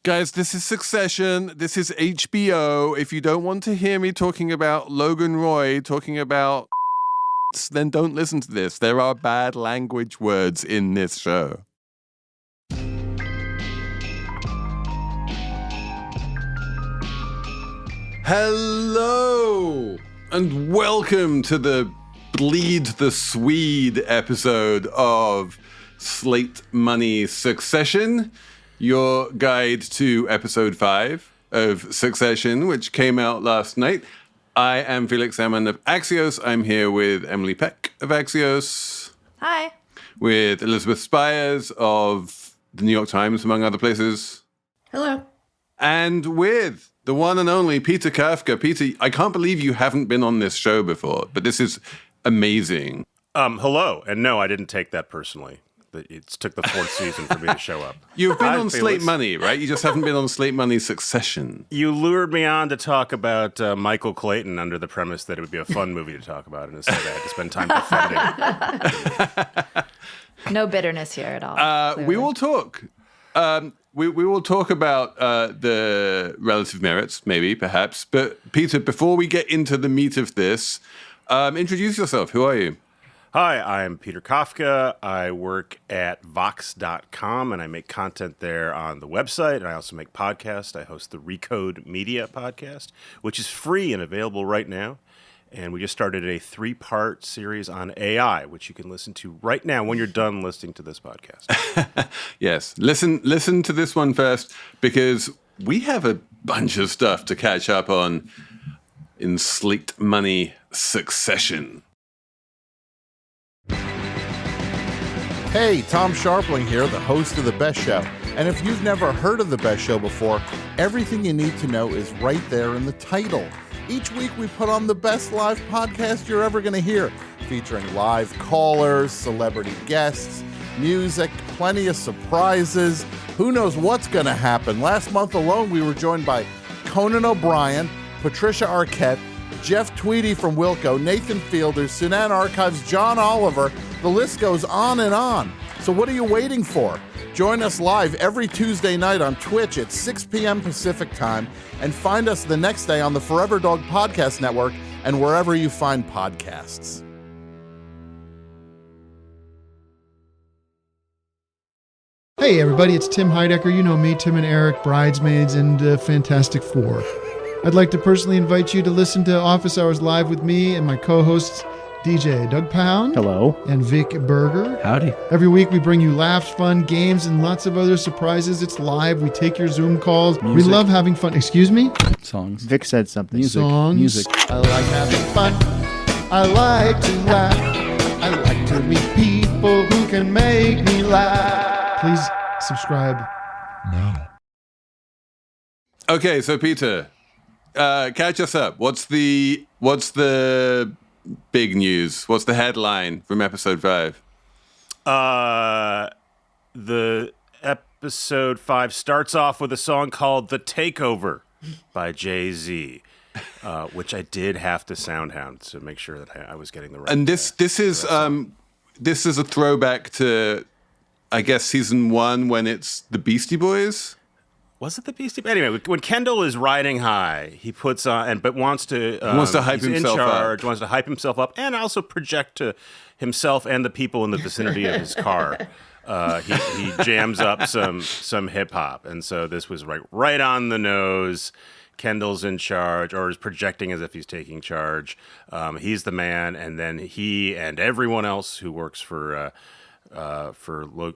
Guys, this is Succession. This is HBO. If you don't want to hear me talking about Logan Roy, talking about then don't listen to this. There are bad language words in this show. Hello, and welcome to the Bleed the Swede episode of Slate Money Succession, your guide to episode 5 of Succession, which came out last night. I am Felix Salmon of Axios. I'm here with Emily Peck of Axios. Hi. With Elizabeth Spiers of the New York Times, among other places. Hello. And with the one and only Peter Kafka. Peter, I can't believe you haven't been on this show before, but this is amazing. Hello. And no, I didn't take that personally. It took the 4th season for me to show up. You've been on Slate Money, right? You just haven't been on Slate Money Succession. You lured me on to talk about Michael Clayton under the premise that it would be a fun movie to talk about, and instead I had to spend time defending it. No bitterness here at all. We will talk. We will talk about the relative merits, maybe, perhaps. But Peter, before we get into the meat of this, introduce yourself. Who are you? Hi, I'm Peter Kafka. I work at Vox.com, and I make content there on the website, and I also make podcasts. I host the Recode Media podcast, which is free and available right now. And we just started a 3-part series on AI, which you can listen to right now when you're done listening to this podcast. Yes, listen to this one first, because we have a bunch of stuff to catch up on in Slate Money Succession. Hey, Tom Sharpling here, the host of The Best Show. And if you've never heard of The Best Show before, everything you need to know is right there in the title. Each week we put on the best live podcast you're ever going to hear, featuring live callers, celebrity guests, music, plenty of surprises. Who knows what's going to happen? Last month alone, we were joined by Conan O'Brien, Patricia Arquette, Jeff Tweedy from Wilco, Nathan Fielder, Sunan Archives, John Oliver. The list goes on and on. So what are you waiting for? Join us live every Tuesday night on Twitch at 6 p.m. Pacific time, and find us the next day on the Forever Dog Podcast Network and wherever you find podcasts. Hey everybody, it's Tim Heidecker. You know me, Tim and Eric, Bridesmaids, and Fantastic Four. I'd like to personally invite you to listen to Office Hours Live with me and my co-hosts, DJ Doug Pound. Hello. And Vic Berger. Howdy. Every week we bring you laughs, fun, games, and lots of other surprises. It's live. We take your Zoom calls. Music. We love having fun. Excuse me? Songs. Vic said something. Music. Songs. Music. I like having fun. I like to laugh. I like to meet people who can make me laugh. Please subscribe now. Okay, so Peter, catch us up. What's the big news? What's the headline from episode 5? The episode 5 starts off with a song called "The Takeover" by Jay-Z, which I did have to soundhound to make sure that I was getting the right. And this is a throwback to, I guess, season 1 when it's the Beastie Boys. Was it the Beastie? Anyway, when Kendall is riding high, he puts on but wants to hype himself up. Wants to hype himself up, and also project to himself and the people in the vicinity of his car. He jams up some hip hop, and so this was right on the nose. Kendall's in charge, or is projecting as if he's taking charge. He's the man, and then he and everyone else who works for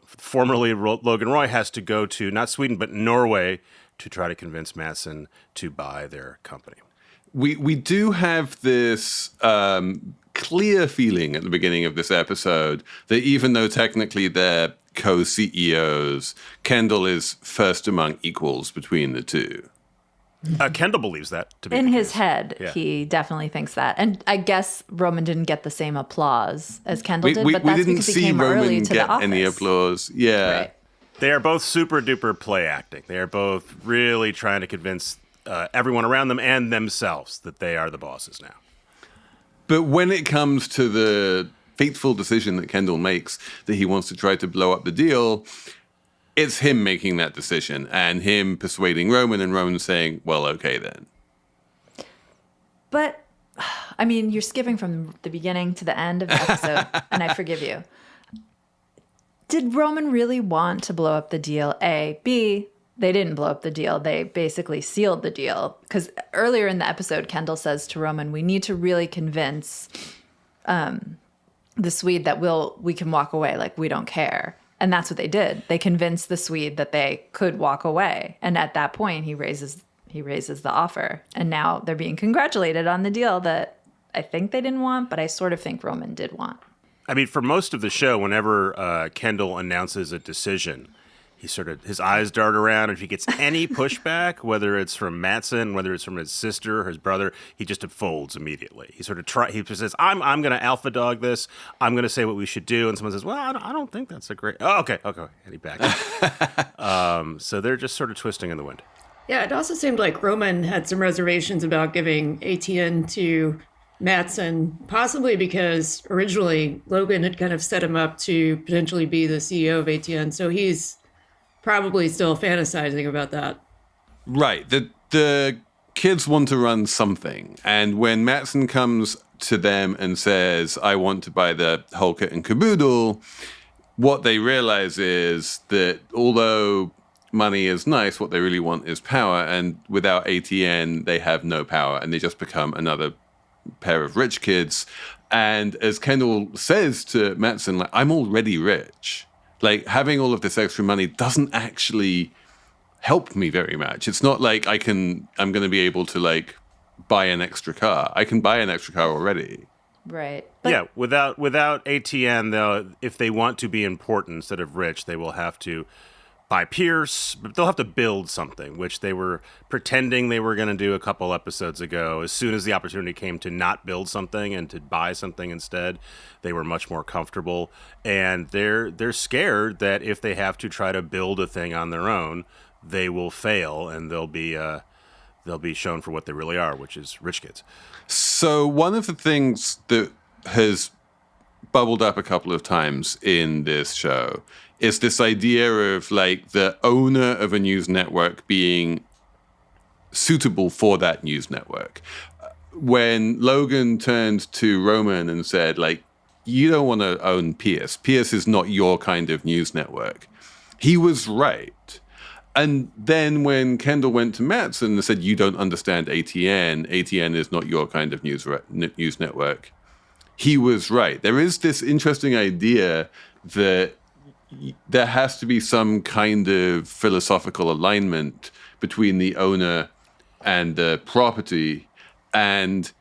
formerly Logan Roy has to go to not Sweden but Norway to try to convince Matson to buy their company. We do have this clear feeling at the beginning of this episode that even though technically they're co-CEOs, Kendall is first among equals between the two. Kendall believes that. To be in the his case. head, Yeah. he definitely thinks that. And I guess Roman didn't get the same applause as Kendall did, but we that's didn't because he see came early Roman to get the office. any applause. Yeah. Right. They are both super duper play acting. They are both really trying to convince everyone around them and themselves that they are the bosses now. But when it comes to the fateful decision that Kendall makes that he wants to try to blow up the deal, it's him making that decision and him persuading Roman and Roman saying, well, okay then. But, I mean, you're skipping from the beginning to the end of the episode, and I forgive you. Did Roman really want to blow up the deal? A. B, they didn't blow up the deal. They basically sealed the deal. Because earlier in the episode, Kendall says to Roman, we need to really convince the Swede that we can walk away, like we don't care. And that's what they did. They convinced the Swede that they could walk away. And at that point, he raises the offer. And now they're being congratulated on the deal that I think they didn't want, but I sort of think Roman did want. I mean, for most of the show, whenever Kendall announces a decision, his eyes dart around. And if he gets any pushback, whether it's from Matson, whether it's from his sister or his brother, he just folds immediately. He says, I'm going to alpha dog this. I'm going to say what we should do. And someone says, well, I don't think that's a great... Oh, okay. And he backs. So they're just sort of twisting in the wind. Yeah, it also seemed like Roman had some reservations about giving ATN to Matson, possibly because originally Logan had kind of set him up to potentially be the CEO of ATN. So he's probably still fantasizing about that. Right. The kids want to run something. And when Matson comes to them and says, I want to buy the whole kit and caboodle, what they realize is that although money is nice, what they really want is power. And without ATN, they have no power. And they just become another pair of rich kids. And as Kendall says to Matson, like, I'm already rich. Like, having all of this extra money doesn't actually help me very much. It's not like I'm going to be able to, like, buy an extra car. I can buy an extra car already. Right. Yeah, without ATN, though, if they want to be important instead of rich, they will have to buy Pierce, but they'll have to build something, which they were pretending they were going to do a couple episodes ago. As soon as the opportunity came to not build something and to buy something instead, they were much more comfortable. And they're scared that if they have to try to build a thing on their own, they will fail and they'll be shown for what they really are, which is rich kids. So one of the things that has bubbled up a couple of times in this show is this idea of like the owner of a news network being suitable for that news network. When Logan turned to Roman and said, like, you don't want to own Pierce. Pierce is not your kind of news network. He was right. And then when Kendall went to Matson and said, you don't understand ATN, ATN is not your kind of news network, he was right. There is this interesting idea that there has to be some kind of philosophical alignment between the owner and the property. And,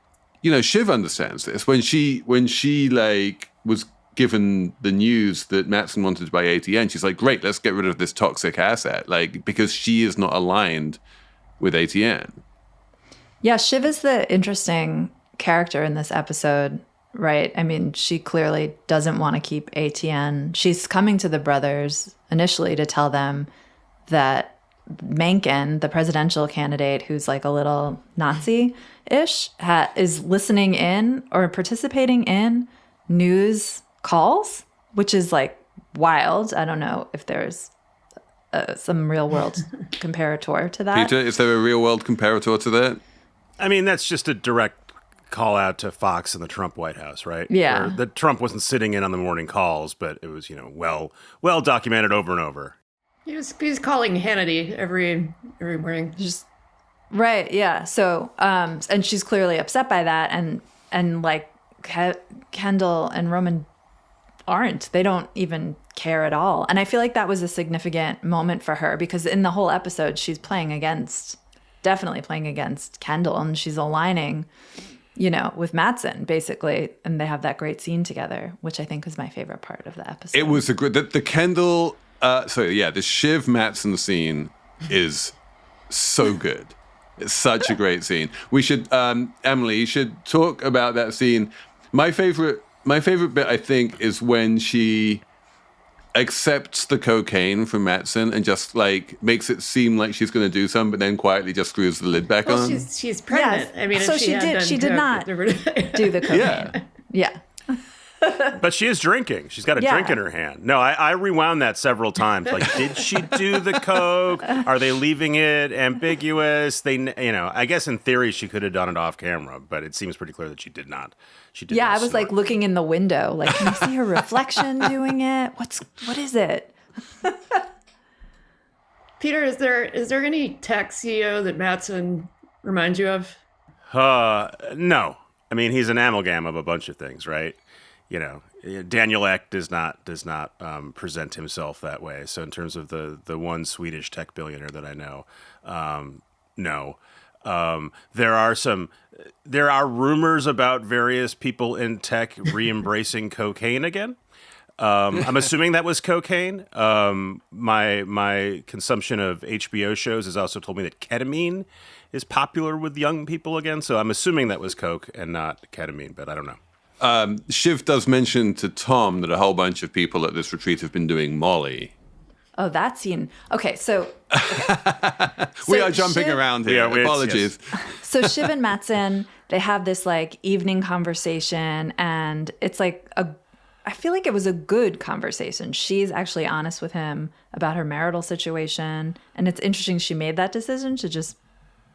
you know, Shiv understands this. When she like was given the news that Matson wanted to buy ATN, she's like, great, let's get rid of this toxic asset, like, because she is not aligned with ATN. Yeah, Shiv is the interesting character in this episode, right? I mean, she clearly doesn't want to keep ATN. She's coming to the brothers initially to tell them that Mencken, the presidential candidate who's like a little Nazi-ish, is listening in or participating in news calls, which is like wild. I don't know if there's some real world comparator to that. Peter, is there a real world comparator to that? I mean, that's just a direct call out to Fox and the Trump White House, right? Yeah. Where the Trump wasn't sitting in on the morning calls, but it was, well documented over and over. He's calling Hannity every morning. Just right, yeah. So, and she's clearly upset by that, and like Kendall and Roman aren't. They don't even care at all. And I feel like that was a significant moment for her because in the whole episode, she's definitely playing against Kendall, and she's aligning, with Matson, basically. And they have that great scene together, which I think was my favorite part of the episode. It was the Kendall, the Shiv Matson scene is so good. It's such a great scene. We should, Emily, you should talk about that scene. My favorite bit, I think, is when she accepts the cocaine from Matson and just like makes it seem like she's going to do something, but then quietly just screws the lid back on. She's pregnant. Yes. I mean, so she did not do the cocaine. Yeah. But she is drinking. She's got a drink in her hand. No, I rewound that several times. Like, did she do the coke? Are they leaving it ambiguous? I guess in theory she could have done it off camera, but it seems pretty clear that she did not. She did. Yeah, not I was snort. like looking in the window, like, can you see her reflection doing it? What is it? Peter, is there any tech CEO that Matson reminds you of? No. I mean, he's an amalgam of a bunch of things, right? Daniel Ek does not present himself that way. So in terms of the one Swedish tech billionaire that I know, no. There are rumors about various people in tech re-embracing cocaine again. I'm assuming that was cocaine. My consumption of HBO shows has also told me that ketamine is popular with young people again. So I'm assuming that was coke and not ketamine, but I don't know. Shiv does mention to Tom that a whole bunch of people at this retreat have been doing Molly. Oh, that scene. Okay, so we are jumping around here. Yeah, Apologies. Yes. So Shiv and Matson, they have this like evening conversation, and it's like I feel like it was a good conversation. She's actually honest with him about her marital situation, and it's interesting she made that decision to just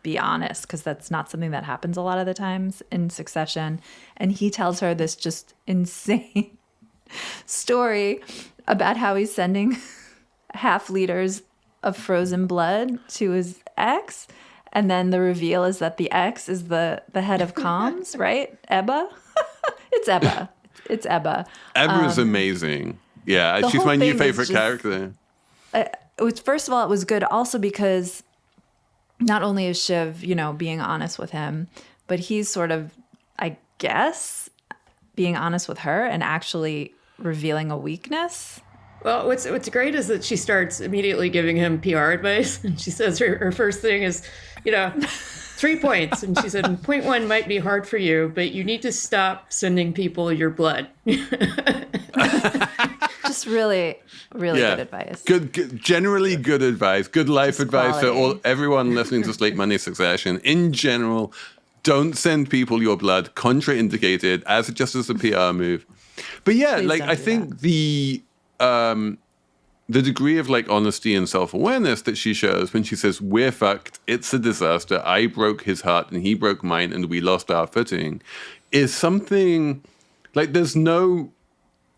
be honest, because that's not something that happens a lot of the times in succession. And he tells her this just insane story about how he's sending half liters of frozen blood to his ex, and then the reveal is that the ex is the head of comms, right? Ebba. It's Ebba. It's Ebba. Ebba is amazing. Yeah, she's my new favorite character. First of all, it was good also because not only is Shiv, being honest with him, but he's sort of, I guess, being honest with her and actually revealing a weakness. Well, what's great is that she starts immediately giving him PR advice. And she says her first thing is, 3 points. And she said, point one might be hard for you, but you need to stop sending people your blood. Just really, really good advice. Good, generally good advice. Good life advice for everyone listening to Slate Money Succession. In general, don't send people your blood, contraindicated, just as a PR move. But yeah, Please I think the degree of honesty and self-awareness that she shows when she says, we're fucked, it's a disaster, I broke his heart and he broke mine and we lost our footing, is something there's no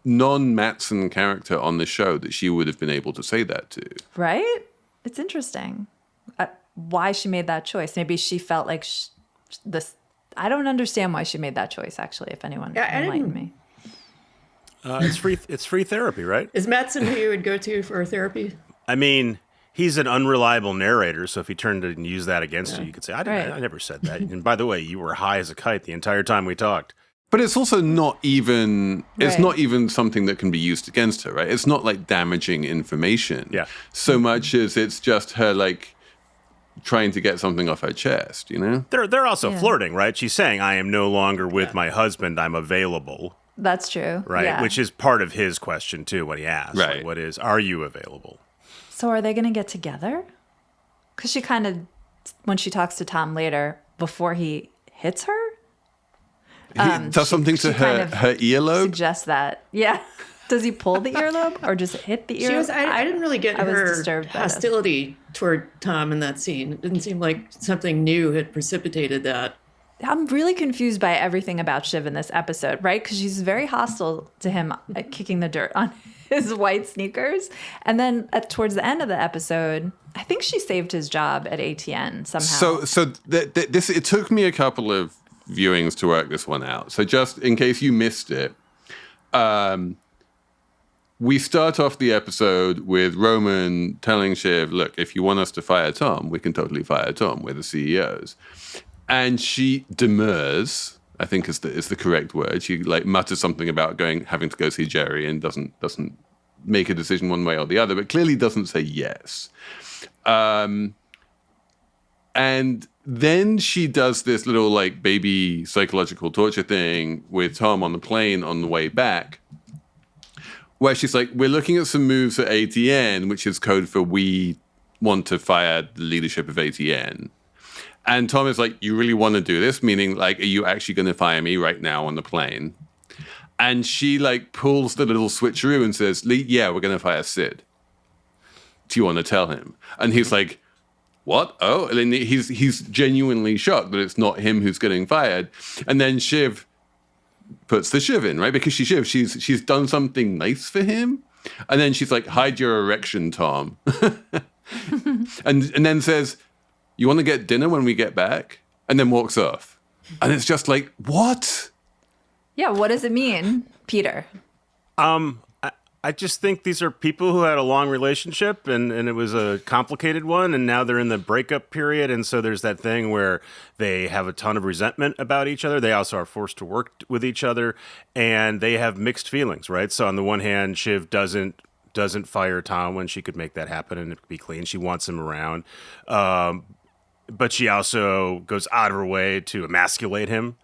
non-Matson character on the show that she would have been able to say that to. Right? It's interesting why she made that choice. Maybe she felt like this. I don't understand why she made that choice, actually, if anyone enlightened me. It's free therapy, right? Is Matson who you would go to for therapy? I mean, he's an unreliable narrator, so if he turned and used that against you, you could say, I never said that. And by the way, you were high as a kite the entire time we talked. But it's also not even something that can be used against her, right? It's not damaging information so much as it's just her trying to get something off her chest, They're also flirting, right? She's saying, I am no longer with my husband, I'm available. That's true. Right, yeah. which is part of his question, too, when he asks. Right. Are you available? So are they going to get together? Because she kind of, when she talks to Tom later, before he hits her, he does something to her earlobe? Suggests that. Yeah. Does he pull the earlobe or just hit the earlobe? I didn't really get her hostility toward Tom in that scene. It didn't seem like something new had precipitated that. I'm really confused by everything about Shiv in this episode, right? Because she's very hostile to him kicking the dirt on his white sneakers. And then towards the end of the episode, I think she saved his job at ATN somehow. So it took me a couple of viewings to work this one out. So just in case you missed it, we start off the episode with Roman telling Shiv, look, if you want us to fire Tom, we can totally fire Tom. We're the CEOs. And she demurs, I think is the correct word. She mutters something about having to go see Jerry and doesn't make a decision one way or the other, but clearly doesn't say yes. And then she does this little baby psychological torture thing with Tom on the plane on the way back, where she's like, we're looking at some moves at ATN, which is code for we want to fire the leadership of ATN. And Tom is like, you really want to do this? Meaning, are you actually going to fire me right now on the plane? And she like pulls the little switcheroo and says, yeah, we're going to fire Sid. Do you want to tell him? And he's like, what? Oh, and then he's genuinely shocked that it's not him who's getting fired. And then Shiv puts the Shiv in, right? Because she's done something nice for him. And then she's like, hide your erection, Tom. and then says, you want to get dinner when we get back? And then walks off. And it's just like, what? Yeah, what does it mean, Peter? I just think these are people who had a long relationship and it was a complicated one, and now they're in the breakup period, and so there's that thing where they have a ton of resentment about each other. They also are forced to work with each other, and they have mixed feelings, right? So on the one hand, Shiv doesn't fire Tom when she could make that happen and it could be clean. She wants him around. But she also goes out of her way to emasculate him,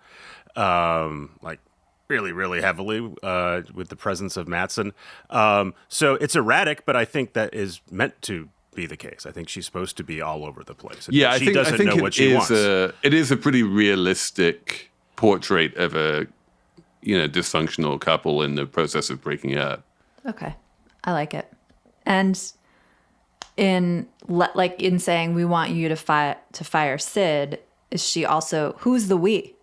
like really, really heavily with the presence of Matson. So it's erratic, but I think that is meant to be the case. I think she's supposed to be all over the place. Yeah, she doesn't know what she wants. It is a pretty realistic portrait of a dysfunctional couple in the process of breaking up. Okay, I like it. And in saying we want you to fire Sid, is she also, who's the we?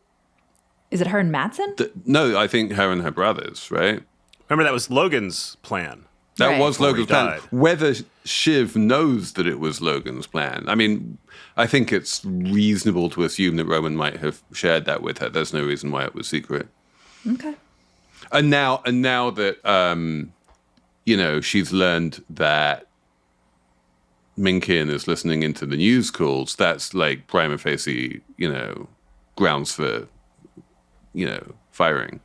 Is it her and Matson? No, I think her and her brothers, right? Remember, that was Logan's plan. That Right. was Logan's plan. Died. Whether Shiv knows that it was Logan's plan, I mean, I think it's reasonable to assume that Roman might have shared that with her. There's no reason why it was secret. Okay. And now that she's learned that Minkin is listening into the news calls, that's like prima facie, grounds for firing.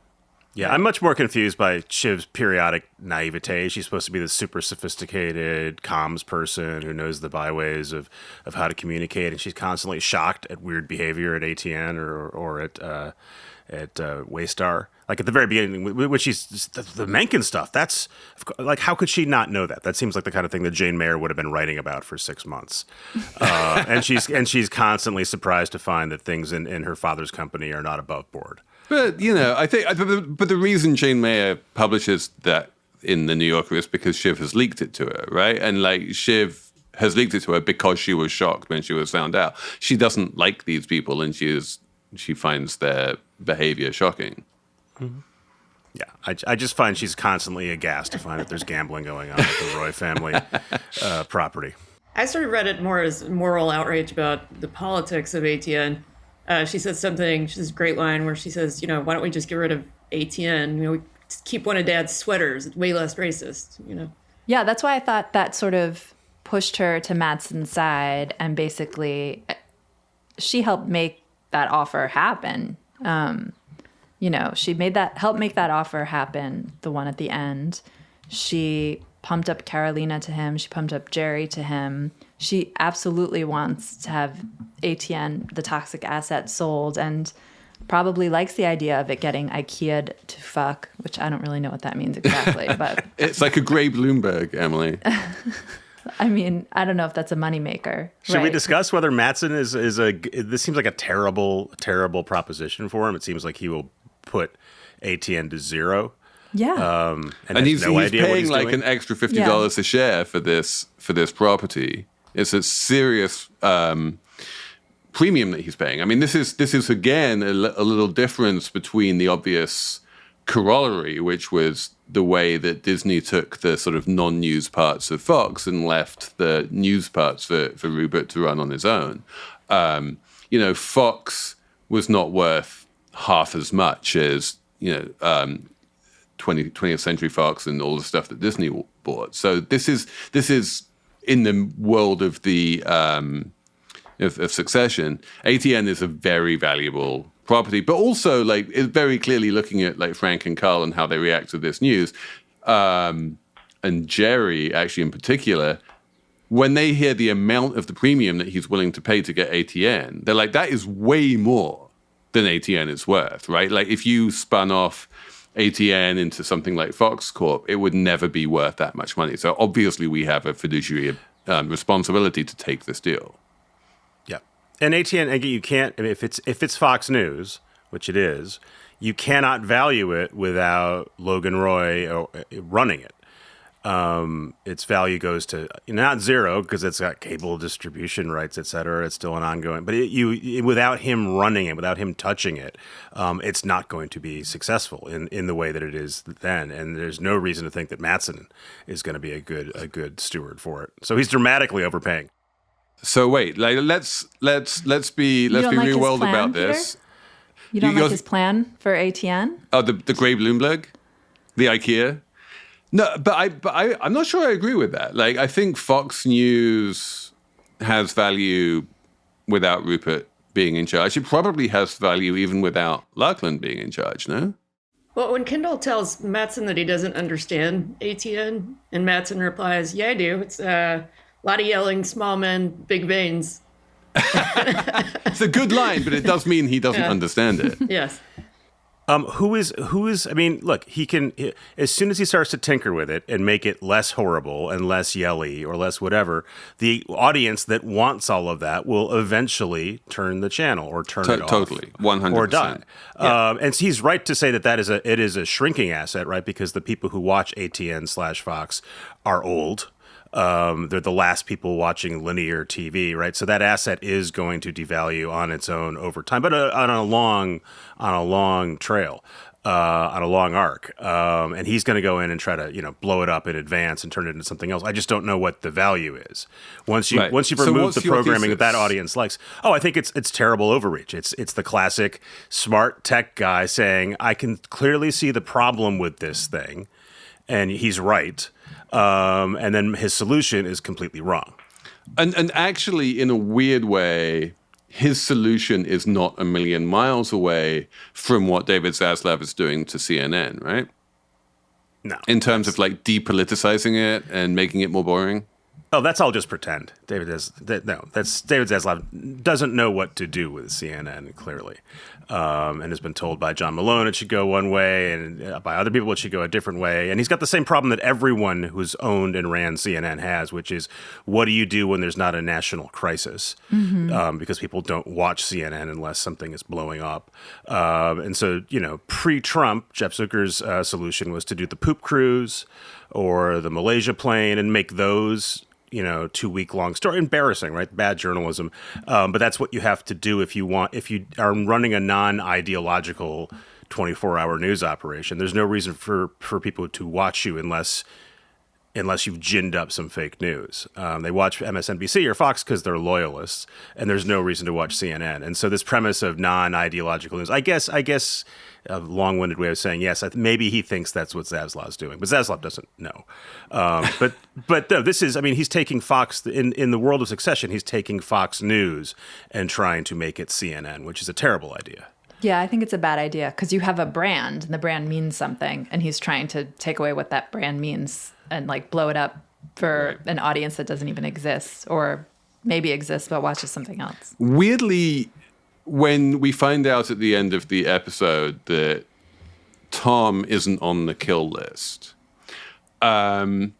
Yeah, I'm much more confused by Shiv's periodic naivete. She's supposed to be this super sophisticated comms person who knows the byways of how to communicate, and she's constantly shocked at weird behavior at ATN or at Waystar. Like at the very beginning, when she's the Mencken stuff, that's like, how could she not know that? That seems like the kind of thing that Jane Mayer would have been writing about for 6 months. And she's constantly surprised to find that things in her father's company are not above board. But, I think, but the reason Jane Mayer publishes that in the New Yorker is because Shiv has leaked it to her, right? And like Shiv has leaked it to her because she was shocked when she was found out. She doesn't like these people, and she finds their behavior shocking. Mm-hmm. Yeah, I just find she's constantly aghast to find that there's gambling going on with the Roy family property. I sort of read it more as moral outrage about the politics of ATN. She says something, she has a great line where she says, why don't we just get rid of ATN? We just keep one of Dad's sweaters. It's way less racist, Yeah, that's why I thought that sort of pushed her to Matson's side, and basically she helped make that offer happen. She helped make that offer happen, the one at the end. She pumped up Carolina to him. She pumped up Jerry to him. She absolutely wants to have ATN, the toxic asset, sold, and probably likes the idea of it getting IKEA'd to fuck, which I don't really know what that means exactly. But It's like a Gray Bloomberg, Emily. I mean, I don't know if that's a moneymaker. Should we discuss whether Matson is this seems like a terrible, terrible proposition for him. It seems like he will put ATN to zero. Yeah. And he's no idea what paying he's like doing. an extra $50 a share for this property. It's a serious premium that he's paying. I mean, this is again a little difference between the obvious corollary, which was the way that Disney took the sort of non-news parts of Fox and left the news parts for Rupert to run on his own. Fox was not worth half as much as 20th Century Fox and all the stuff that Disney bought. So this is in the world of the of Succession. ATN is a very valuable property, but also like it's very clearly looking at like Frank and Carl and how they react to this news, and Jerry actually in particular. When they hear the amount of the premium that he's willing to pay to get ATN, they're like, that is way more than ATN is worth, right? Like if you spun off ATN into something like Fox Corp, it would never be worth that much money. So obviously we have a fiduciary responsibility to take this deal. Yeah. And ATN, you can't, if it's Fox News, which it is, you cannot value it without Logan Roy running it. Its value goes to not zero because it's got cable distribution rights, et cetera. It's still an ongoing, but without him running it, without him touching it, it's not going to be successful in the way that it is then. And there's no reason to think that Matson is going to be a good steward for it. So he's dramatically overpaying. So wait, let's be real world about this. Peter? You don't like his plan for ATN? Oh, the Grey Bloomberg, the IKEA. No, but I'm not sure I agree with that. Like, I think Fox News has value without Rupert being in charge. It probably has value even without Lachlan being in charge, no? Well, when Kendall tells Matson that he doesn't understand ATN, and Matson replies, "Yeah, I do. It's a lot of yelling, small men, big veins." It's a good line, but it does mean he doesn't understand it. Yes. Who is? I mean, look, as soon as he starts to tinker with it and make it less horrible and less yelly or less whatever, the audience that wants all of that will eventually turn the channel or turn it off. Totally, 100%. Or die. Yeah. And so he's right to say that it is a shrinking asset, right? Because the people who watch ATN/Fox are old. They're the last people watching linear TV, right? So that asset is going to devalue on its own over time, but on a long trail, on a long arc. And he's going to go in and try to, blow it up in advance and turn it into something else. I just don't know what the value is. Once you remove the programming that audience likes. Oh, I think it's terrible overreach. It's the classic smart tech guy saying, I can clearly see the problem with this thing, and he's right. And then his solution is completely wrong. And actually, in a weird way, his solution is not a million miles away from what David Zaslav is doing to CNN, right? No. In terms of depoliticizing it and making it more boring? Oh, that's all just pretend. David Zaslav doesn't know what to do with CNN, clearly. And has been told by John Malone it should go one way, and by other people it should go a different way. And he's got the same problem that everyone who's owned and ran CNN has, which is, what do you do when there's not a national crisis? Mm-hmm. Because people don't watch CNN unless something is blowing up. And so, pre-Trump, Jeff Zucker's solution was to do the poop cruise or the Malaysia plane and make those 2-week-long story. Embarrassing, right? Bad journalism. But that's what you have to do if you are running a non-ideological 24-hour news operation. There's no reason for people to watch you unless you've ginned up some fake news. They watch MSNBC or Fox because they're loyalists, and there's no reason to watch CNN. And so this premise of non-ideological news, I guess a long-winded way of saying, yes, maybe he thinks that's what Zaslav's doing, but Zaslav doesn't know. But no, he's taking Fox, in the world of Succession, he's taking Fox News and trying to make it CNN, which is a terrible idea. Yeah, I think it's a bad idea because you have a brand and the brand means something, and he's trying to take away what that brand means and blow it up for an audience that doesn't even exist, or maybe exists but watches something else. Weirdly, when we find out at the end of the episode that Tom isn't on the kill list, and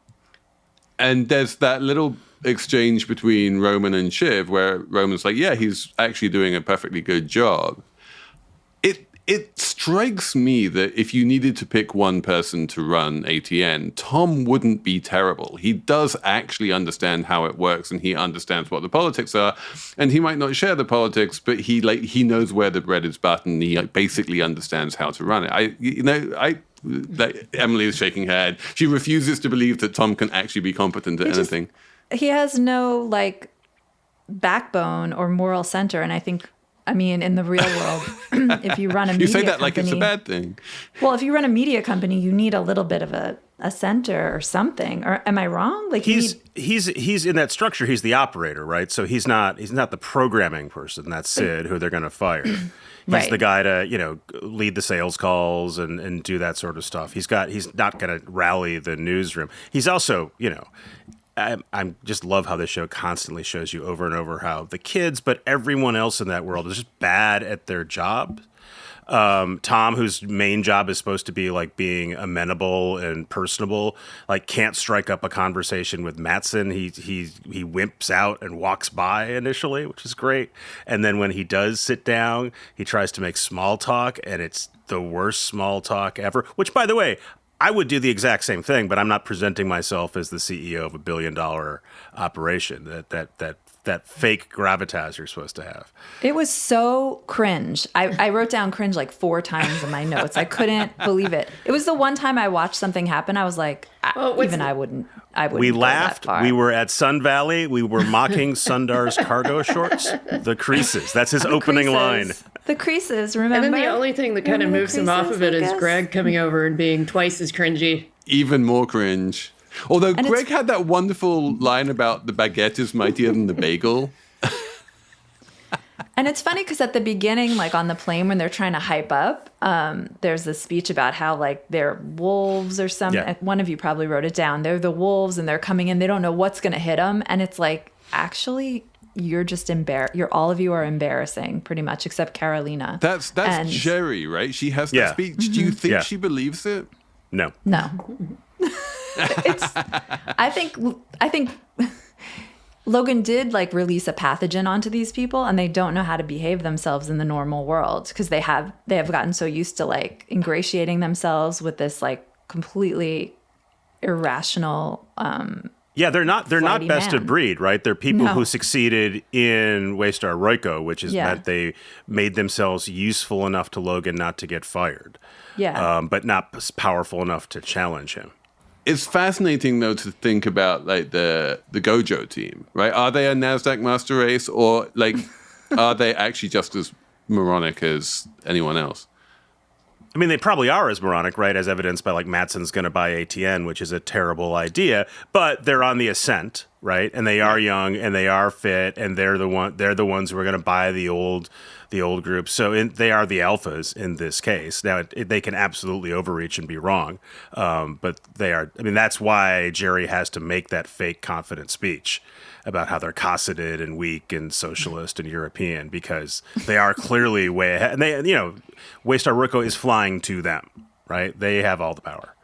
there's that little exchange between Roman and Shiv where Roman's like, yeah, he's actually doing a perfectly good job. It strikes me that if you needed to pick one person to run ATN, Tom wouldn't be terrible. He does actually understand how it works, and he understands what the politics are. And he might not share the politics, but he knows where the bread is buttoned. He basically understands how to run it. Emily is shaking her head. She refuses to believe that Tom can actually be competent at anything. He has no backbone or moral center, and I think. In the real world, if you run a media company... You say that like it's a bad thing. Well, if you run a media company, you need a little bit of a center or something. Or am I wrong? He's in that structure. He's the operator, right? So he's not the programming person. That's Sid, who they're going to fire. He's right. The guy to, lead the sales calls and do that sort of stuff. He's not going to rally the newsroom. He's also, I just love how this show constantly shows you over and over how the kids, but everyone else in that world is just bad at their job. Tom, whose main job is supposed to be like being amenable and personable, like can't strike up a conversation with Matson. He wimps out and walks by initially, which is great. And then when he does sit down, he tries to make small talk, and it's the worst small talk ever. Which, by the way, I would do the exact same thing, but I'm not presenting myself as the CEO of $1 billion operation. That fake gravitas you're supposed to have. It was so cringe. I wrote down cringe like 4 times in my notes. I couldn't believe it. It was the one time I watched something happen. I was like, I wouldn't. We go laughed. That far. We were at Sun Valley. We were mocking Sundar's cargo shorts. The creases. That's his opening line. The creases, remember? And then the only thing that kind of moves him off of it is Greg coming over and being twice as cringy. Even more cringe. Although Greg had that wonderful line about the baguette is mightier than the bagel. And it's funny because at the beginning, like on the plane when they're trying to hype up, there's this speech about how like they're wolves or something. Yeah. One of you probably wrote it down. They're the wolves and they're coming in. They don't know what's going to hit them. And it's like, actually, you're just all of you are embarrassing pretty much, except Carolina. That's Jerry, right? She has that speech. Mm-hmm. Do you think she believes it? No. I think Logan did like release a pathogen onto these people, and they don't know how to behave themselves in the normal world because they have gotten so used to like ingratiating themselves with this like completely irrational. They're not best of breed, right? They're people No. who succeeded in Waystar Royco, which is that they made themselves useful enough to Logan not to get fired. Yeah. But not powerful enough to challenge him. It's fascinating, though, to think about like the Gojo team, right? Are they a NASDAQ master race, or like are they actually just as moronic as anyone else? I mean, they probably are as moronic, right? As evidenced by like Matson's going to buy ATN, which is a terrible idea, but they're on the ascent, right? And they are young and they are fit, and they're the ones who are going to buy the old group. So they are the alphas in this case. Now they can absolutely overreach and be wrong, but they are. I mean, that's why Jerry has to make that fake confident speech about how they're cosseted and weak and socialist and European, because they are clearly way ahead. And they, Waystar Royco is flying to them, right? They have all the power.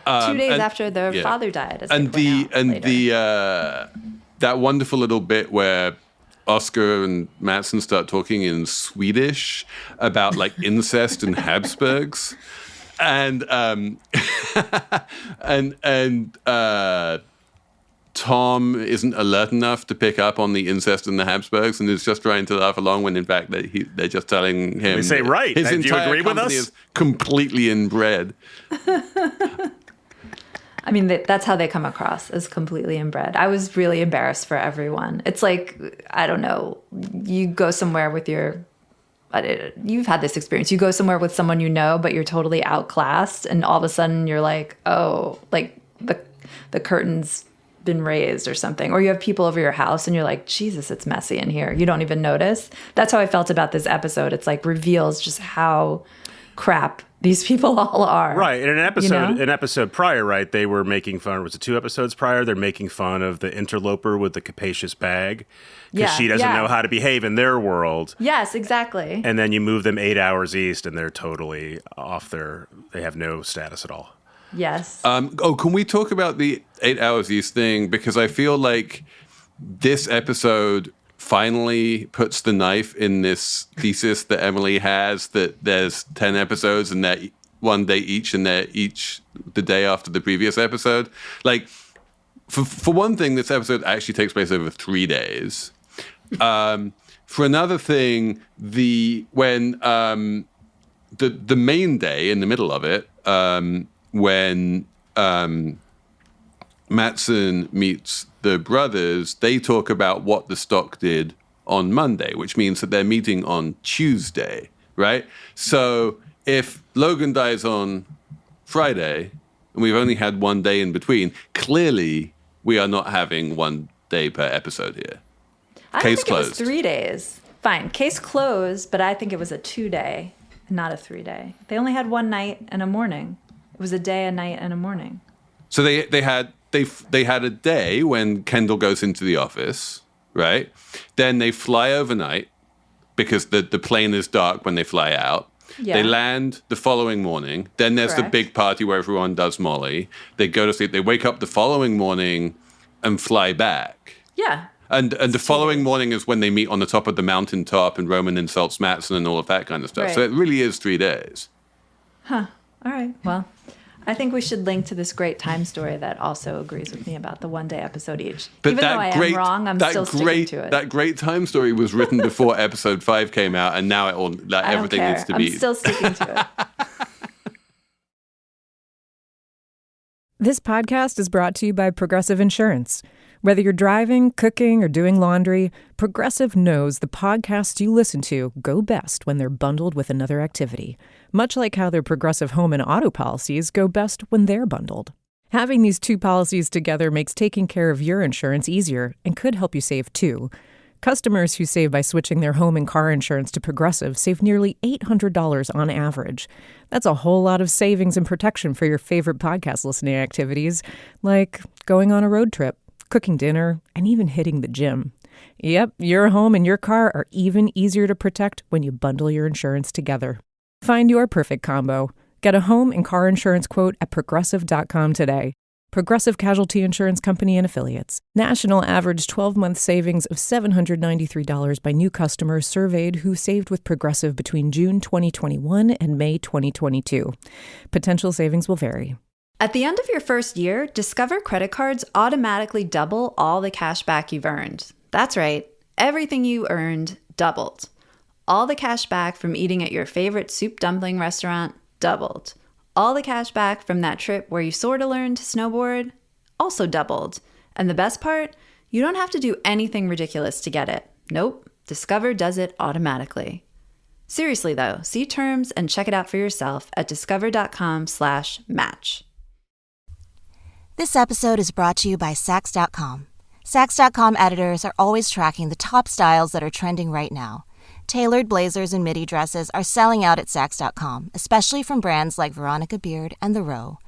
2 days after their father died. That wonderful little bit where Oscar and Matson start talking in Swedish about like incest and Habsburgs, and Tom isn't alert enough to pick up on the incest and the Habsburgs, and is just trying to laugh along when in fact they're just telling him. They say, right, his do you entire agree with company us? is completely inbred. I mean, that's how they come across, as completely inbred. I was really embarrassed for everyone. It's like, I don't know, you go somewhere with you've had this experience. You go somewhere with someone you know, but you're totally outclassed, and all of a sudden you're like, oh, like the curtain's been raised or something. Or you have people over your house and you're like, Jesus, it's messy in here. You don't even notice. That's how I felt about this episode. It's like reveals just how crap these people all are. Right. In an episode prior, right, they were making fun, was it 2 episodes prior? They're making fun of the interloper with the capacious bag because she doesn't know how to behave in their world. Yes, exactly. And then you move them 8 hours east and they're totally they have no status at all. Yes. Can we talk about the 8 hours east thing? Because I feel like this episode finally puts the knife in this thesis that Emily has, that there's 10 episodes and they're one day each, and they're each the day after the previous episode. Like, for one thing, this episode actually takes place over 3 days. For another thing, the main day in the middle of it, when Matson meets the brothers, they talk about what the stock did on Monday, which means that they're meeting on Tuesday, right? So if Logan dies on Friday and we've only had 1 day in between, clearly we are not having 1 day per episode here. I Case think closed. It was 3 days. Fine, case closed, but I think it was a 2-day, not a 3-day. They only had 1 night and a morning. It was a day, a night, and a morning. So they had a day when Kendall goes into the office, right? Then they fly overnight because the plane is dark when they fly out. Yeah. They land the following morning. Then there's the Correct. big party where everyone does Molly. They go to sleep. They wake up the following morning and fly back. Yeah. And the following morning is when they meet on the top of the mountaintop and Roman insults Matson and all of that kind of stuff. Right. So it really is 3 days. All right. Well, I think we should link to this great time story that also agrees with me about the 1-day episode each. But Even though I am wrong, I'm still sticking to it. That great time story was written before episode 5 came out, and now I don't everything care. needs to be. I'm still sticking to it. This podcast is brought to you by Progressive Insurance. Whether you're driving, cooking, or doing laundry, Progressive knows the podcasts you listen to go best when they're bundled with another activity, much like how their Progressive home and auto policies go best when they're bundled. Having these 2 policies together makes taking care of your insurance easier and could help you save too. Customers who save by switching their home and car insurance to Progressive save nearly $800 on average. That's a whole lot of savings and protection for your favorite podcast listening activities, like going on a road trip, cooking dinner, and even hitting the gym. Yep, your home and your car are even easier to protect when you bundle your insurance together. Find your perfect combo. Get a home and car insurance quote at Progressive.com today. Progressive Casualty Insurance Company and Affiliates. National average 12-month savings of $793 by new customers surveyed who saved with Progressive between June 2021 and May 2022. Potential savings will vary. At the end of your first year, Discover credit cards automatically double all the cash back you've earned. That's right. Everything you earned doubled. All the cash back from eating at your favorite soup dumpling restaurant doubled. All the cash back from that trip where you sort of learned to snowboard also doubled. And the best part? You don't have to do anything ridiculous to get it. Nope. Discover does it automatically. Seriously though, see terms and check it out for yourself at discover.com/match. This episode is brought to you by Sax.com. Sax.com editors are always tracking the top styles that are trending right now. Tailored blazers and midi dresses are selling out at Sax.com, especially from brands like Veronica Beard and The Row.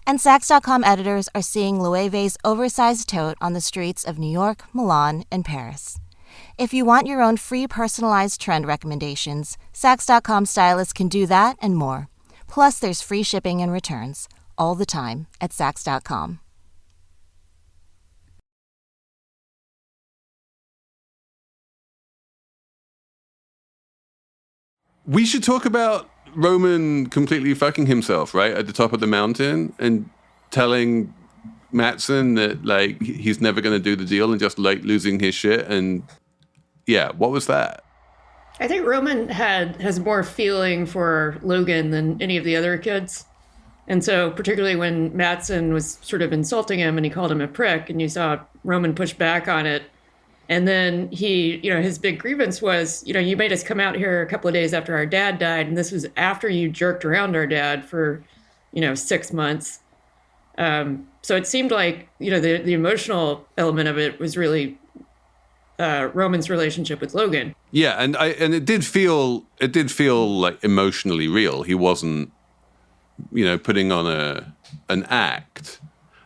And Sax.com editors are seeing Loewe's oversized tote on the streets of New York, Milan, and Paris. If you want your own free personalized trend recommendations, Sax.com stylists can do that and more. Plus, there's free shipping and returns all the time at Sax.com. We should talk about Roman completely fucking himself, right, at the top of the mountain and telling Matson that, like, he's never going to do the deal and just, like, losing his shit. And, yeah, what was that? I think Roman has more feeling for Logan than any of the other kids. And so particularly when Matson was sort of insulting him and he called him a prick and you saw Roman push back on it. And then he, his big grievance was, you made us come out here a couple of days after our dad died. And this was after you jerked around our dad for, 6 months. So it seemed like, the emotional element of it was really Roman's relationship with Logan. Yeah, and it did feel like emotionally real. He wasn't, putting on an act.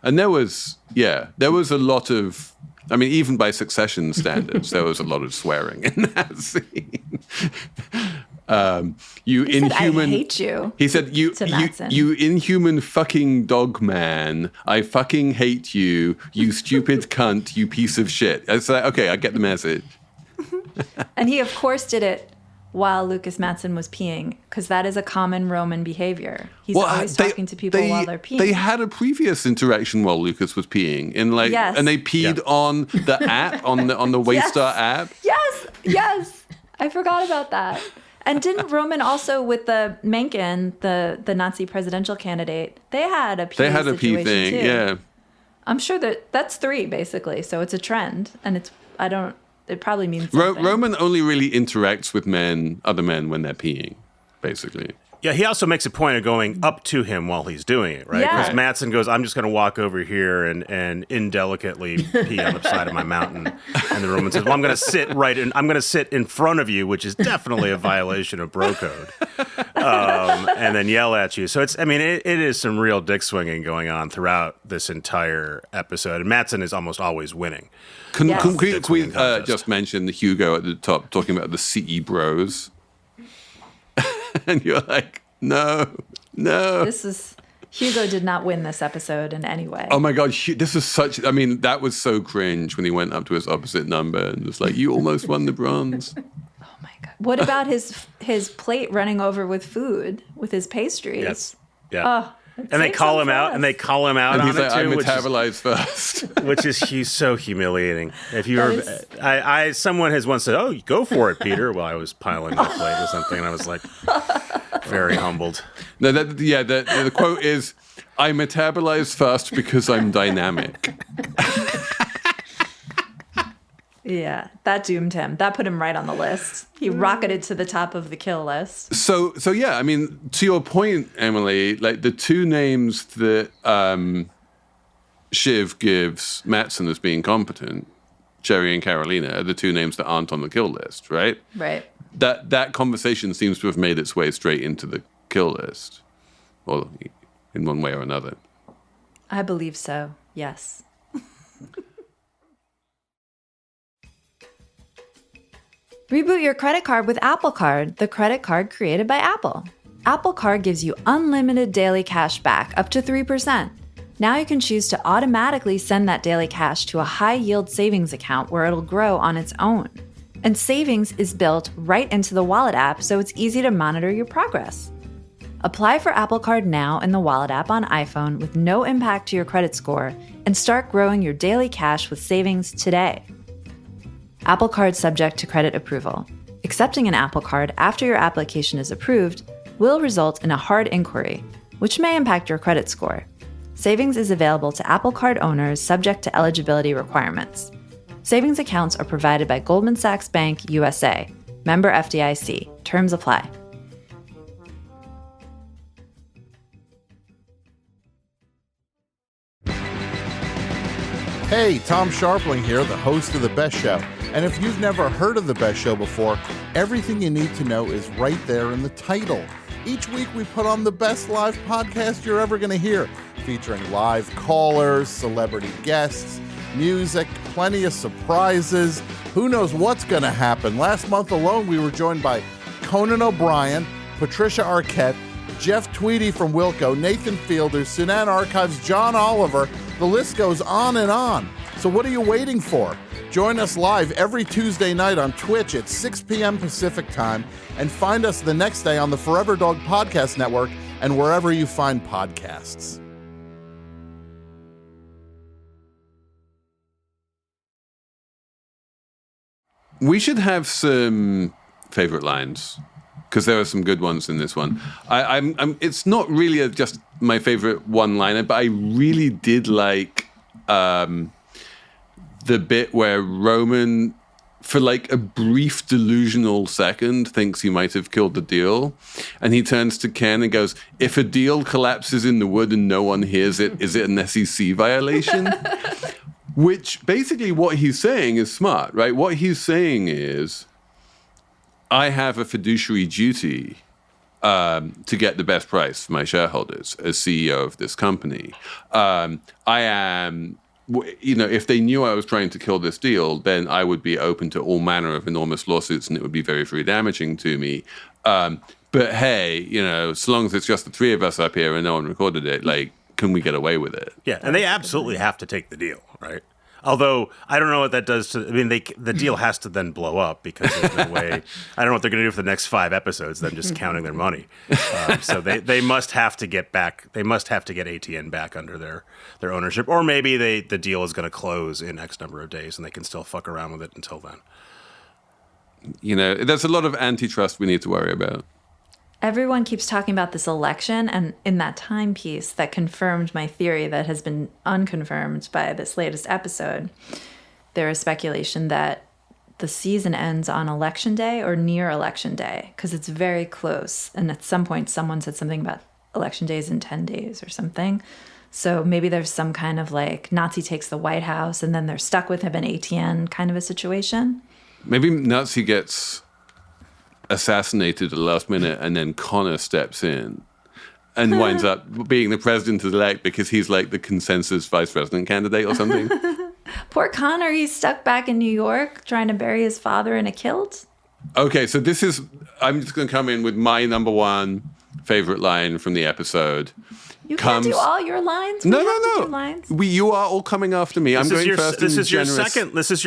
And there was a lot of, I mean, even by Succession standards, there was a lot of swearing in that scene. You He inhuman. said, I hate you. He said, you inhuman fucking dog man. I fucking hate you, you stupid cunt, you piece of shit. It's like, okay, I get the message. And he, of course, did it while Lucas Matson was peeing, because that is a common Roman behavior. He's always talking to people while they're peeing. They had a previous interaction while Lucas was peeing, Yes. and they peed on the app, on the Waystar app. Yes, I forgot about that. And didn't Roman also, with the Mencken, the Nazi presidential candidate, they had a pee situation thing, too. yeah. I'm sure that's 3 basically, so it's a trend, and it probably means something. Roman only really interacts with other men when they're peeing, basically. Yeah, he also makes a point of going up to him while he's doing it, right? Yeah. Because Matson goes, I'm just going to walk over here and indelicately pee on the side of my mountain. And the Roman says, well, I'm going to sit in front of you, which is definitely a violation of bro code, and then yell at you. So it is some real dick swinging going on throughout this entire episode. And Matson is almost always winning. Can we contest. just mention Hugo at the top talking about the CE bros? And you're like, no. Hugo did not win this episode in any way. Oh my God, this is that was so cringe when he went up to his opposite number and was like, you almost won the bronze. Oh my God. What about his plate running over with food, with his pastries? Yes. Yeah. Oh, and they call him out, and And on he's it like, I too, metabolize first. which is he's so humiliating. If you were, someone has once said, "Oh, you go for it, Peter." Well, I was piling my plate or something, and I was like, very humbled. No, the quote is, I metabolize fast because I'm dynamic. Yeah, that doomed him. That put him right on the list. He rocketed to the top of the kill list. So yeah, I mean, to your point, Emily, like the two names that Shiv gives Matson as being competent, Cherry and Carolina, are the two names that aren't on the kill list, right? Right. That conversation seems to have made its way straight into the kill list, or in one way or another. I believe so, yes. Reboot your credit card with Apple Card, the credit card created by Apple. Apple Card gives you unlimited daily cash back, up to 3%. Now you can choose to automatically send that daily cash to a high-yield savings account where it'll grow on its own. And savings is built right into the Wallet app, so it's easy to monitor your progress. Apply for Apple Card now in the Wallet app on iPhone with no impact to your credit score, and start growing your daily cash with savings today. Apple Card subject to credit approval. Accepting an Apple Card after your application is approved will result in a hard inquiry, which may impact your credit score. Savings is available to Apple Card owners subject to eligibility requirements. Savings accounts are provided by Goldman Sachs Bank USA. Member FDIC. Terms apply. Hey, Tom Sharpling here, the host of The Best Show. And if you've never heard of The Best Show before, everything you need to know is right there in the title. Each week we put on the best live podcast you're ever going to hear, featuring live callers, celebrity guests, music, plenty of surprises. Who knows what's going to happen? Last month alone, we were joined by Conan O'Brien, Patricia Arquette, Jeff Tweedy from Wilco, Nathan Fielder, Sunan Archives, John Oliver. The list goes on and on. So what are you waiting for? Join us live every Tuesday night on Twitch at 6 p.m. Pacific time, and find us the next day on the Forever Dog Podcast Network and wherever you find podcasts. We should have some favorite lines, because there are some good ones in this one. It's not really just my favorite one-liner, but I really did like the bit where Roman, for like a brief delusional second, thinks he might have killed the deal. And he turns to Ken and goes, if a deal collapses in the wood and no one hears it, is it an SEC violation? Which basically what he's saying is smart, right? What he's saying is, I have a fiduciary duty to get the best price for my shareholders as CEO of this company. I am, if they knew I was trying to kill this deal, then I would be open to all manner of enormous lawsuits and it would be very, very damaging to me. But hey, so long as it's just the three of us up here and no one recorded it, like, can we get away with it? Yeah, and they absolutely have to take the deal, right? Although, I don't know what that does to... I mean, the deal has to then blow up because there's no way... I don't know what they're going to do for the next 5 episodes, them just counting their money. So they must have to get back... They must have to get ATN back under their ownership. Or maybe the deal is going to close in X number of days and they can still fuck around with it until then. There's a lot of antitrust we need to worry about. Everyone keeps talking about this election, and in that timepiece that confirmed my theory that has been unconfirmed by this latest episode, there is speculation that the season ends on election day or near election day, because it's very close. And at some point, someone said something about election days in 10 days or something. So maybe there's some kind of like Nazi takes the White House and then they're stuck with him in ATN kind of a situation. Maybe Nazi gets assassinated at the last minute and then Connor steps in and winds up being the president-elect because he's like the consensus vice president candidate or something. Poor Connor, he's stuck back in New York trying to bury his father in a kilt. Okay, so I'm just going to come in with my number one favorite line from the episode. You can't do all your lines? No. Lines? You are all coming after me. I'm going first. This is your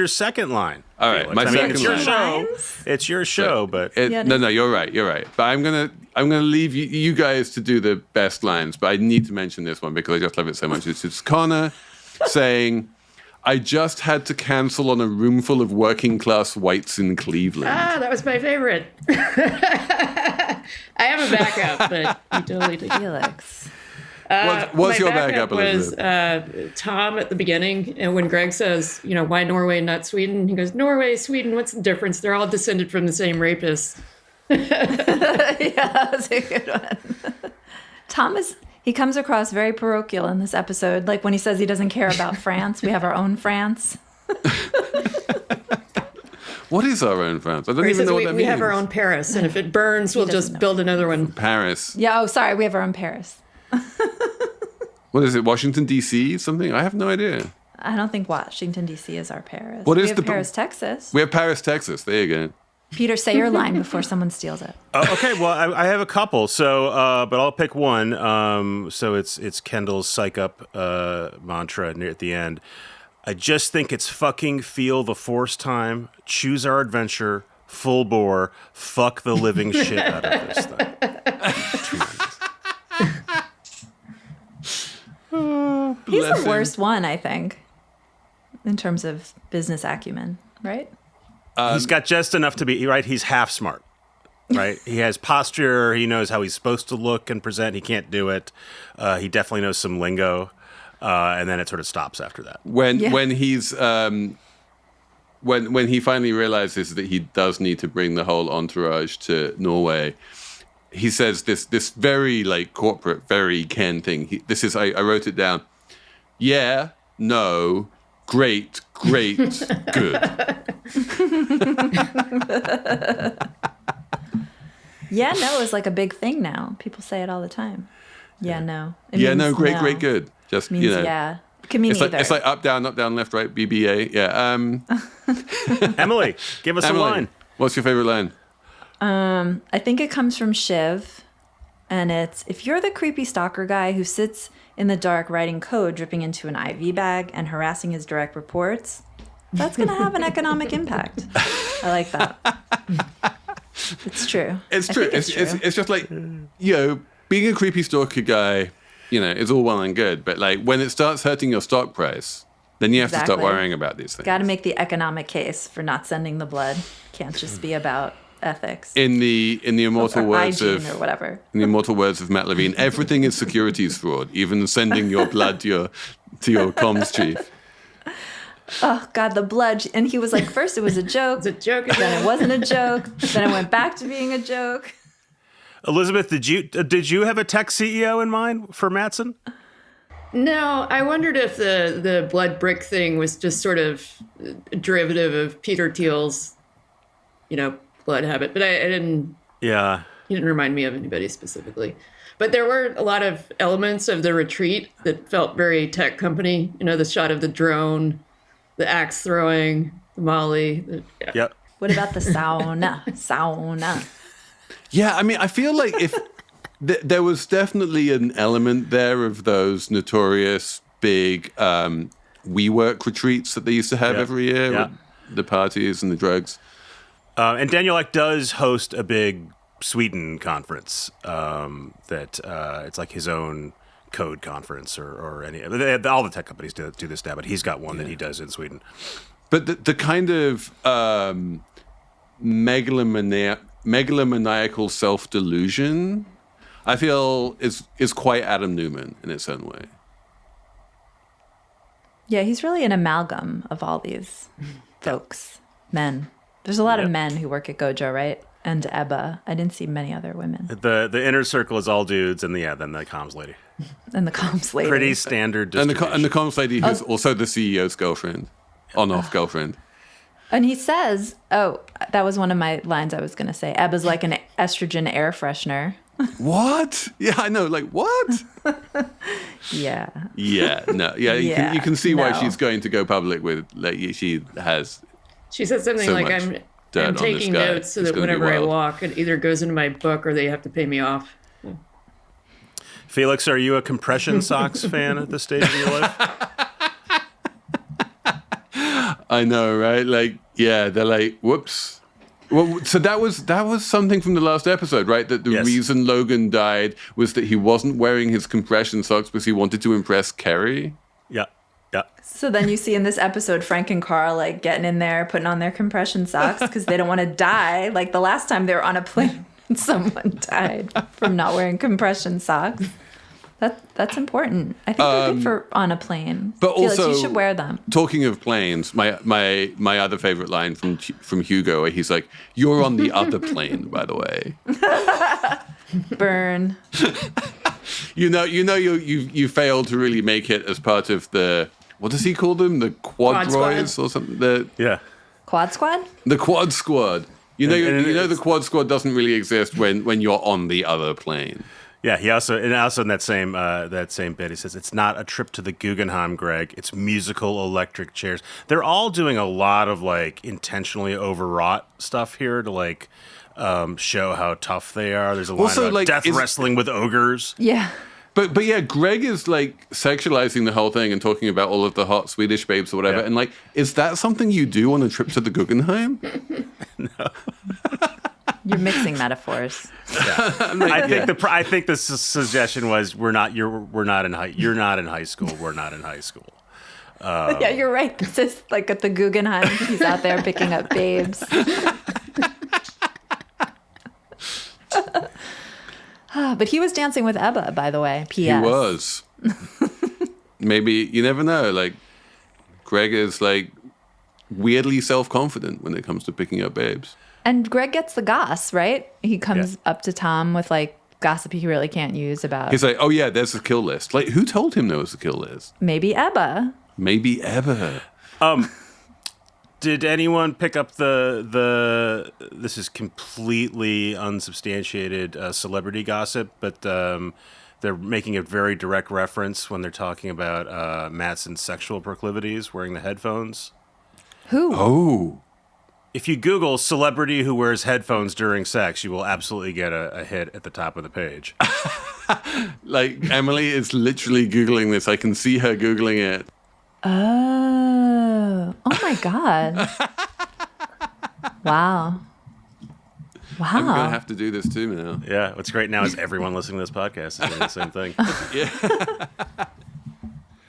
second line. All right, Felix. my second it's your line. show. It's your show, but no, you're right. But I'm gonna leave you guys to do the best lines. But I need to mention this one because I just love it so much. It's Connor saying, "I just had to cancel on a room full of working class whites in Cleveland." Ah, that was my favorite. I have a backup, but you totally did. Felix. What's your backup, was Elizabeth? Tom at the begining, and when Greg says, why Norway, not Sweden? He goes, Norway, Sweden, what's the difference? They're all descended from the same rapists. Yeah, that's a good one. Tom he comes across very parochial in this episode. Like when he says he doesn't care about France, we have our own France. What is our own France? I don't even know what that means. We have our own Paris, and if it burns, we'll just build another one. Paris. Yeah, sorry, we have our own Paris. What is it, Washington, D.C., something? I have no idea. I don't think Washington, D.C. is our Paris. What we is have the Paris, Texas. We have Paris, Texas. There you go. Peter, say your line before someone steals it. Okay, well, I have a couple, so but I'll pick one. So it's Kendall's psych up mantra near at the end. I just think it's fucking feel the force time, choose our adventure, full bore, fuck the living shit out of this thing. He's the worst one, I think, in terms of business acumen, right? He's got just enough to be, right? He's half smart, right? He has posture. He knows how he's supposed to look and present. He can't do it. He definitely knows some lingo. And then it sort of stops after that. When he's when he finally realizes that he does need to bring the whole entourage to Norway, he says this very like corporate, very Ken thing. I wrote it down. Yeah, no, great, good. Yeah, no is like a big thing now. People say it all the time. Yeah, no. It Yeah, means no, great, good. Just means, yeah. It can mean either. It's like up, down, left, right, BBA. Yeah. Emily, give us a line. What's your favorite line? I think it comes from Shiv, and it's, if you're the creepy stalker guy who sits in the dark writing code dripping into an IV bag and harassing his direct reports, that's going to have an economic impact. I like that. It's true. It's true. It's just like, being a creepy stalker guy, is all well and good, but like when it starts hurting your stock price, then you have to start worrying about these things. Got to make the economic case for not sending the blood. Can't just be about ethics. In the immortal words of or whatever. In the immortal words of Matt Levine, everything is securities fraud, even sending your blood to your comms chief. Oh God, the blood! And he was like, first it was a joke, then it wasn't a joke, then it went back to being a joke. Elizabeth, did you have a tech CEO in mind for Matson? No, I wondered if the blood brick thing was just sort of a derivative of Peter Thiel's, blood habit. But I didn't. Yeah. He didn't remind me of anybody specifically. But there were a lot of elements of the retreat that felt very tech company. The shot of the drone, the axe throwing, the Molly. Yep. What about the sauna? Yeah, I mean, I feel like if there was definitely an element there of those notorious big WeWork retreats that they used to have every year, with the parties and the drugs. And Daniel Ek does host a big Sweden conference that it's like his own code conference or any. All the tech companies do this now, but he's got one that he does in Sweden. But the kind of megalomaniacal self-delusion, I feel is quite Adam Newman in its own way. Yeah, he's really an amalgam of all these folks, men. There's a lot of men who work at Gojo, right? And Ebba. I didn't see many other women. The inner circle is all dudes, and then the comms lady. And the comms lady. Pretty standard distribution. And the comms lady who's also the CEO's girlfriend, on-off girlfriend. And he says, that was one of my lines I was going to say. Ebba's like an estrogen air freshener. What? Yeah, I know. Like, what? Yeah. Yeah, no. Yeah, you can see why she's going to go public with, like, she has... She said something so like, much I'm dirt I'm on this taking guy. notes so It's that gonna be whenever I wild. walk, it either goes into my book or they have to pay me off. Felix, are you a compression socks fan at this stage of your life? I know, right? Like, yeah, they're like, whoops. Well, so that was something from the last episode, right? That the Yes. reason Logan died was that he wasn't wearing his compression socks because he wanted to impress Kerry. Yeah. Yeah. So then you see in this episode Frank and Carl like getting in there, putting on their compression socks because they don't want to die. Like the last time they were on a plane and someone died from not wearing compression socks. That's important. I think they're good for on a plane. But Felix, also, you should wear them. Talking of planes, my other favorite line from Hugo, where he's like, "You're on the other plane, by the way." Burn. You failed to really make it as part of the, what does he call them? The Quad quadroids or something? Yeah. Quad squad? The quad squad. You know, And the quad squad doesn't really exist when you're on the other plane. Yeah, he also in that same bit, he says it's not a trip to the Guggenheim, Greg. It's musical electric chairs. They're all doing a lot of like intentionally overwrought stuff here to like show how tough they are. There's a line Also, about like, death wrestling with ogres. Yeah. But yeah, Greg is like sexualizing the whole thing and talking about all of the hot Swedish babes or whatever. Yeah. And like, is that something you do on a trip to the Guggenheim? No. You're mixing metaphors. Yeah. I think the suggestion was you're not in high school. We're not in high school. Yeah, you're right. This is like at the Guggenheim. He's out there picking up babes. But he was dancing with Ebba, by the way. P.S. He was. Maybe, you never know. Like, Greg is like weirdly self-confident when it comes to picking up babes. And Greg gets the goss, right? He comes up to Tom with like gossip he really can't use about He's like, oh yeah, there's a kill list. Like, who told him there was a kill list? maybe Ebba. Maybe ever. Did anyone pick up the this is completely unsubstantiated celebrity gossip, but they're making a very direct reference when they're talking about Matson's sexual proclivities wearing the headphones. Who? Oh. If you Google celebrity who wears headphones during sex, you will absolutely get a hit at the top of the page. Like, Emily is literally Googling this. I can see her Googling it. Oh my God. Wow. I'm going to have to do this too now. Yeah, what's great now is everyone listening to this podcast is doing the same thing. Yeah.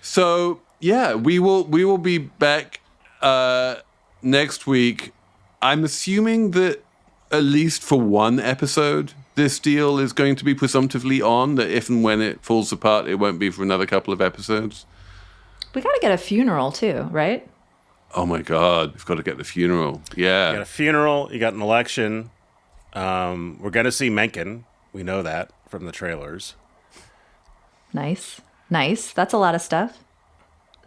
So, yeah, we will be back next week. I'm assuming that at least for one episode, this deal is going to be presumptively on, that if and when it falls apart, it won't be for another couple of episodes. We got to get a funeral too, right? Oh my God, we've got to get the funeral. Yeah. You got a funeral, you got an election. We're going to see Mencken. We know that from the trailers. Nice. That's a lot of stuff.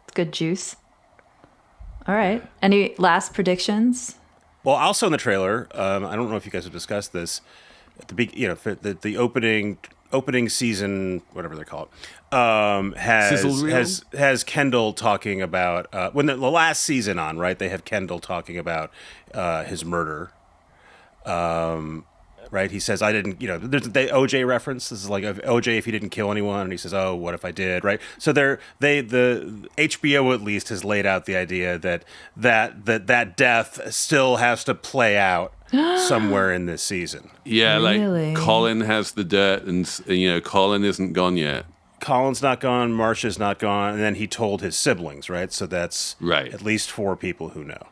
It's good juice. All right. Any last predictions? Well, also in the trailer, I don't know if you guys have discussed this. At the opening season, whatever they call it, has Kendall talking about when the last season on, right? They have Kendall talking about his murder. Right? He says, I didn't, there's the OJ reference. This is like OJ if he didn't kill anyone. And he says, oh, what if I did? Right? So the HBO at least has laid out the idea that death still has to play out somewhere in this season. Yeah, Really? like Colin has the dirt and, Colin isn't gone yet. Colin's not gone, Marcia's not gone, and then he told his siblings, right? So that's Right. at least 4 people who know.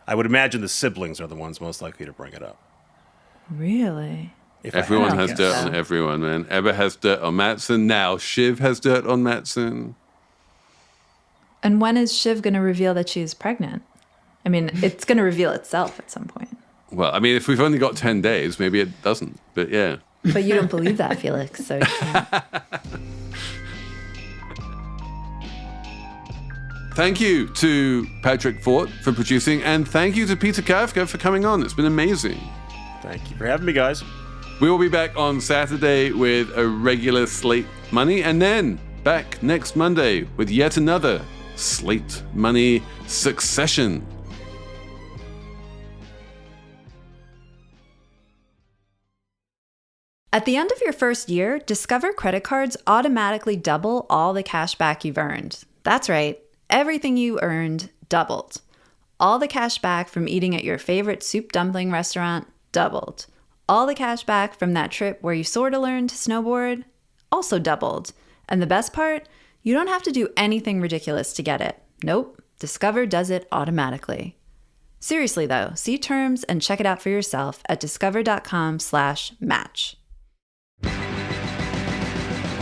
I would imagine the siblings are the ones most likely to bring it up. Really? Everyone I has guess dirt so. on everyone, man. Ebba has dirt on Matson. Now Shiv has dirt on Matson. And when is Shiv going to reveal that she's pregnant? I mean, it's going to reveal itself at some point. Well, I mean, if we've only got 10 days, maybe it doesn't. But yeah. But you don't believe that, Felix, so you can't. Thank you to Patrick Fort for producing, and thank you to Peter Kafka for coming on. It's been amazing. Thank you for having me, guys. We will be back on Saturday with a regular Slate Money, and then back next Monday with yet another Slate Money Succession. At the end of your first year, Discover credit cards automatically double all the cash back you've earned. That's right, everything you earned doubled. All the cash back from eating at your favorite soup dumpling restaurant doubled. All the cash back from that trip where you sorta learned to snowboard also doubled. And the best part? You don't have to do anything ridiculous to get it. Nope, Discover does it automatically. Seriously though, see terms and check it out for yourself at discover.com/match.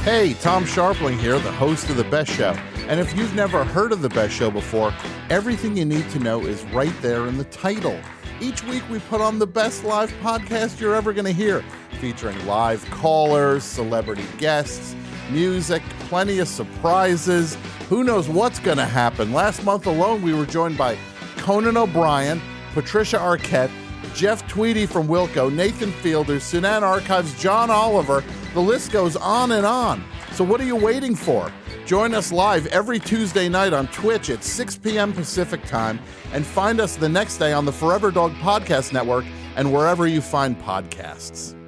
Hey, Tom Sharpling here, the host of The Best Show. And if you've never heard of The Best Show before, everything you need to know is right there in the title. Each week we put on the best live podcast you're ever going to hear, featuring live callers, celebrity guests, music, plenty of surprises. Who knows what's going to happen? Last month alone, we were joined by Conan O'Brien, Patricia Arquette, Jeff Tweedy from Wilco, Nathan Fielder, Sunan Archives, John Oliver. The list goes on and on. So what are you waiting for? Join us live every Tuesday night on Twitch at 6 p.m. Pacific time and find us the next day on the Forever Dog Podcast Network and wherever you find podcasts.